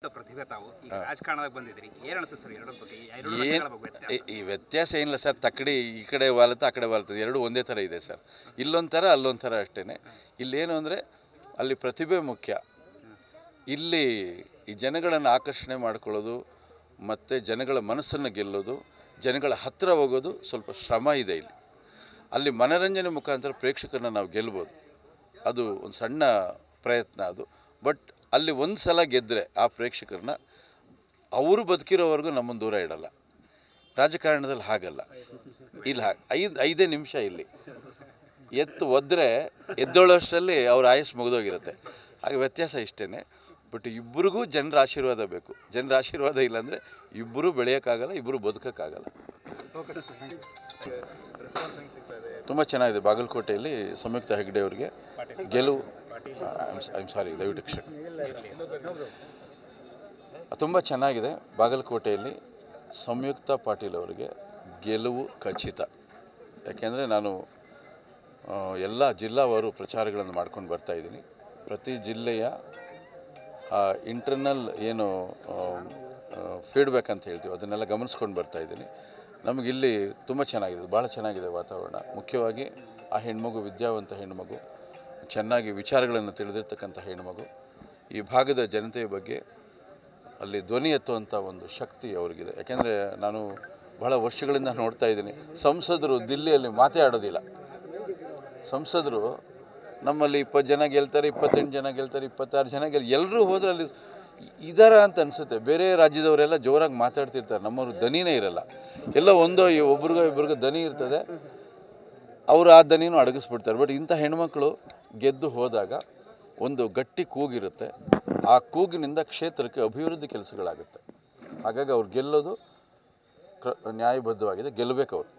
ಪ್ರತಿಭೆ ತಾವು ಈಗ ರಾಜಕಾರಣದಾಗ ಬಂದಿದ್ರಿ ಏನು ಅನಿಸುತ್ತೆ ಸರ್ ಎರಡರ ಬಗ್ಗೆ ಎರಡು ಮತಗಳ ಬಗ್ಗೆ ವ್ಯತ್ಯಾಸ? ಈ ವ್ಯತ್ಯಾಸ ಏನಿಲ್ಲ ಸರ್. ತಕ್ಕಡಿ ಈ ಕಡೆ ವಾಲುತ್ತೆ ಆ ಕಡೆ ವಾಲುತ್ತದೆ, ಎರಡು ಒಂದೇ ಥರ ಇದೆ ಸರ್. ಇಲ್ಲೊಂಥರ ಅಲ್ಲೊಂಥರ ಅಷ್ಟೇ. ಇಲ್ಲೇನು ಅಂದರೆ ಅಲ್ಲಿ ಪ್ರತಿಭೆ ಮುಖ್ಯ. ಇಲ್ಲಿ ಈ ಜನಗಳನ್ನು ಆಕರ್ಷಣೆ ಮಾಡ್ಕೊಳ್ಳೋದು ಮತ್ತು ಜನಗಳ ಮನಸ್ಸನ್ನು ಗೆಲ್ಲೋದು, ಜನಗಳ ಹತ್ತಿರ ಹೋಗೋದು ಸ್ವಲ್ಪ ಶ್ರಮ ಇದೆ ಇಲ್ಲಿ. ಅಲ್ಲಿ ಮನರಂಜನೆ ಮುಖಾಂತರ ಪ್ರೇಕ್ಷಕರನ್ನ ನಾವು ಗೆಲ್ಬೋದು, ಅದು ಒಂದು ಸಣ್ಣ ಪ್ರಯತ್ನ ಅದು. ಬಟ್ ಅಲ್ಲಿ ಒಂದು ಸಲ ಗೆದ್ದರೆ ಆ ಪ್ರೇಕ್ಷಕರನ್ನ ಅವರು ಬದುಕಿರೋವರೆಗೂ ನಮ್ಮನ್ನು ದೂರ ಇಡಲ್ಲ. ರಾಜಕಾರಣದಲ್ಲಿ ಹಾಗಲ್ಲ. ಇಲ್ಲಿ ಐದೇ ನಿಮಿಷ ಇಲ್ಲಿ ಎತ್ತು ಒದ್ರೆ ಎದ್ದೋಳಷ್ಟರಲ್ಲಿ ಅವ್ರ ಆಯಸ್ಸು ಮುಗಿದೋಗಿರುತ್ತೆ. ಹಾಗೆ ವ್ಯತ್ಯಾಸ ಇಷ್ಟೇ. ಬಟ್ ಇಬ್ಬರಿಗೂ ಜನರ ಆಶೀರ್ವಾದ ಬೇಕು. ಜನರ ಆಶೀರ್ವಾದ ಇಲ್ಲಾಂದರೆ ಇಬ್ಬರೂ ಬೆಳೆಯೋಕ್ಕಾಗಲ್ಲ, ಇಬ್ಬರು ಬದುಕೋಕ್ಕಾಗಲ್ಲ. ತುಂಬ ಚೆನ್ನಾಗಿದೆ. ಬಾಗಲಕೋಟೆಯಲ್ಲಿ ಸಂಯುಕ್ತ ಹೆಗ್ಡೆ ಅವರಿಗೆ ಗೆಲುವು. ಸಾರಿ, ದಯವಿಟ್ಟು ಕ್ಷಮೆ. ತುಂಬ ಚೆನ್ನಾಗಿದೆ. ಬಾಗಲಕೋಟೆಯಲ್ಲಿ ಸಂಯುಕ್ತ ಪಾಟೀಲ್ ಅವರಿಗೆ ಗೆಲುವು ಖಚಿತ. ಯಾಕೆಂದರೆ ನಾನು ಎಲ್ಲ ಜಿಲ್ಲಾವಾರು ಪ್ರಚಾರಗಳನ್ನು ಮಾಡ್ಕೊಂಡು ಬರ್ತಾಯಿದ್ದೀನಿ. ಪ್ರತಿ ಜಿಲ್ಲೆಯ ಇಂಟರ್ನಲ್ ಏನು ಫೀಡ್ಬ್ಯಾಕ್ ಅಂತ ಹೇಳ್ತೀವಿ ಅದನ್ನೆಲ್ಲ ಗಮನಿಸ್ಕೊಂಡು ಬರ್ತಾಯಿದ್ದೀನಿ. ನಮಗಿಲ್ಲಿ ತುಂಬ ಚೆನ್ನಾಗಿದೆ, ಭಾಳ ಚೆನ್ನಾಗಿದೆ ವಾತಾವರಣ. ಮುಖ್ಯವಾಗಿ ಆ ಹೆಣ್ಮಗು ವಿದ್ಯಾವಂತ ಹೆಣ್ಮಗು, ಚೆನ್ನಾಗಿ ವಿಚಾರಗಳನ್ನು ತಿಳಿದಿರ್ತಕ್ಕಂಥ ಹೆಣ್ಮಗು. ಈ ಭಾಗದ ಜನತೆಯ ಬಗ್ಗೆ ಅಲ್ಲಿ ಧ್ವನಿ ಎತ್ತುವಂಥ ಒಂದು ಶಕ್ತಿ ಅವ್ರಿಗಿದೆ. ಯಾಕೆಂದರೆ ನಾನು ಬಹಳ ವರ್ಷಗಳಿಂದ ನೋಡ್ತಾ ಇದ್ದೀನಿ, ಸಂಸದರು ದಿಲ್ಲಿಯಲ್ಲಿ ಮಾತೇ ಆಡೋದಿಲ್ಲ. ಸಂಸದರು ನಮ್ಮಲ್ಲಿ 20 ಜನ ಗೆಲ್ತಾರೆ, 28 ಜನ ಗೆಲ್ತಾರೆ, 26 ಜನ ಎಲ್ಲರೂ ಹೋದ್ರೆ ಅಲ್ಲಿ ಇದರ ಅಂತ ಅನಿಸುತ್ತೆ. ಬೇರೆ ರಾಜ್ಯದವರೆಲ್ಲ ಜೋರಾಗಿ ಮಾತಾಡ್ತಿರ್ತಾರೆ, ನಮ್ಮವ್ರ ದನಿನೇ ಇರಲ್ಲ. ಎಲ್ಲ ಒಂದೋ ಒಬ್ರಿಗೋ ಇಬ್ರಿಗೋ ದನಿ ಇರ್ತದೆ, ಅವರು ಆ ದನಿನೂ ಅಡಗಿಸ್ಬಿಡ್ತಾರೆ. ಬಟ್ ಇಂಥ ಹೆಣ್ಮಕ್ಳು ಗೆದ್ದು ಹೋದಾಗ ಒಂದು ಗಟ್ಟಿ ಕೂಗಿರುತ್ತೆ. ಆ ಕೂಗಿನಿಂದ ಕ್ಷೇತ್ರಕ್ಕೆ ಅಭಿವೃದ್ಧಿ ಕೆಲಸಗಳಾಗುತ್ತೆ. ಹಾಗಾಗಿ ಅವ್ರು ಗೆಲ್ಲೋದು ನ್ಯಾಯಬದ್ಧವಾಗಿದೆ, ಗೆಲ್ಲಬೇಕು ಅವರು.